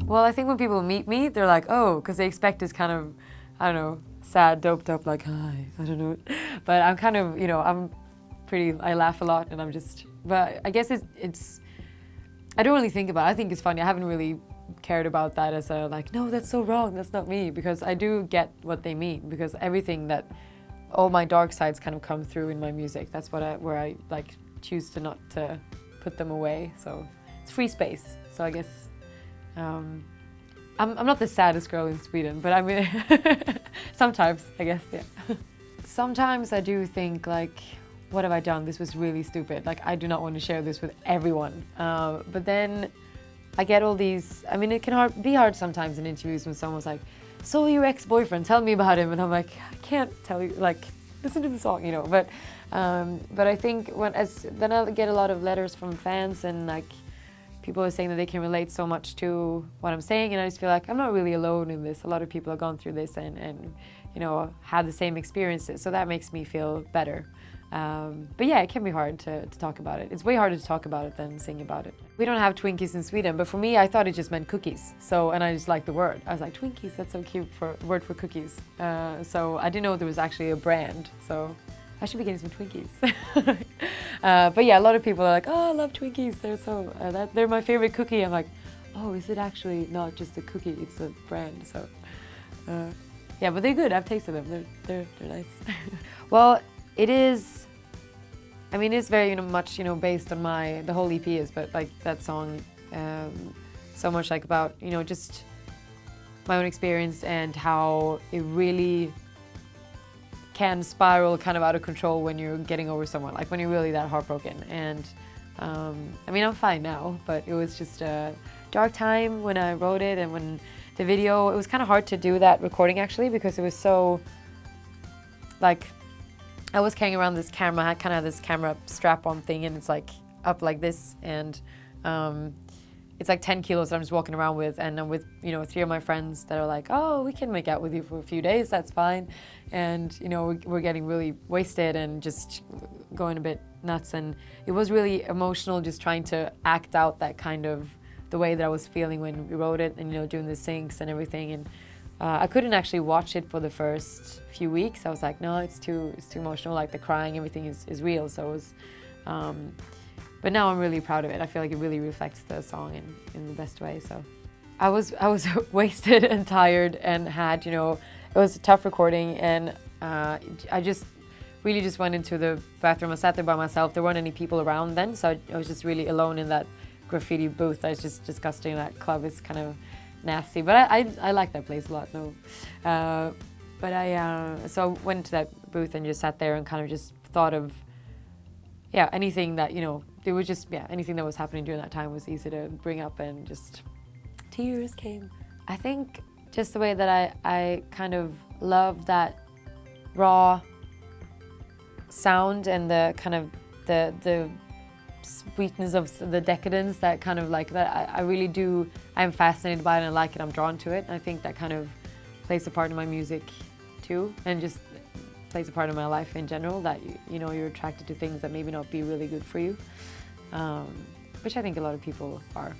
Well, I think when people meet me, they're like, oh, because they expect this kind of, I don't know, sad, doped up, like, hi, I don't know. But I'm kind of, you know, I laugh a lot and I'm just, but I guess it's I don't really think about it. I think it's funny. I haven't really cared about that as a, like, no, that's so wrong, that's not me, because I do get what they mean, because everything that, all my dark sides kind of come through in my music. That's where I like choose to not to put them away. So it's free space. So I guess I'm not the saddest girl in Sweden, but I mean, sometimes, I guess, yeah. Sometimes I do think, like, what have I done? This was really stupid. Like, I do not want to share this with everyone. But then I get all these, I mean, it can be hard sometimes in interviews when someone's like, so your ex-boyfriend, tell me about him. And I'm like, I can't tell you, like, listen to the song, you know. But I think then I'll get a lot of letters from fans, and like people are saying that they can relate so much to what I'm saying, and I just feel like I'm not really alone in this. A lot of people have gone through this and you know, had the same experiences, so that makes me feel better. But yeah, it can be hard to talk about it. It's way harder to talk about it than sing about it. We don't have Twinkies in Sweden, but for me, I thought it just meant cookies. So, and I just liked the word. I was like, Twinkies, that's so cute for word for cookies. So I didn't know there was actually a brand. So I should be getting some Twinkies. But yeah, a lot of people are like, oh, I love Twinkies. They're my favorite cookie. I'm like, oh, is it actually not just a cookie? It's a brand. So yeah, but they're good. I've tasted them. They're nice. Well, it is. I mean, it's very, you know, much, you know, based on the whole EP is, but like that song, so much like about, you know, just my own experience and how it really can spiral kind of out of control when you're getting over someone, like when you're really that heartbroken. And I mean, I'm fine now, but it was just a dark time when I wrote it, and when the video, it was kind of hard to do that recording actually, because it was so, like, I was carrying around this camera. I kind of had this camera strap-on thing, and it's like up like this, and it's like 10 kilos that I'm just walking around with, and I'm with, you know, 3 of my friends that are like, oh, we can make out with you for a few days, that's fine. And, you know, we're getting really wasted and just going a bit nuts, and it was really emotional just trying to act out that kind of, the way that I was feeling when we wrote it, and, you know, doing the syncs and everything. And I couldn't actually watch it for the first few weeks. I was like, no, it's too emotional, like the crying, everything is real. So it was, but now I'm really proud of it. I feel like it really reflects the song in the best way. So I was wasted and tired, and had, you know, it was a tough recording, and I just really just went into the bathroom. I sat there by myself. There weren't any people around then, so I was just really alone in that graffiti booth. I was just disgusting. That club is kind of nasty, but I like that place a lot. No, but so I went to that booth and just sat there and kind of just thought of, yeah, anything that, you know, it was just, yeah, anything that was happening during that time was easy to bring up, and just tears came. I think just the way that I kind of love that raw sound, and the kind of the sweetness of the decadence, that kind of like that I really do, I'm fascinated by it, and I like it, I'm drawn to it. And I think that kind of plays a part in my music too, and just plays a part in my life in general, that you know, you're attracted to things that maybe not be really good for you, which I think a lot of people are.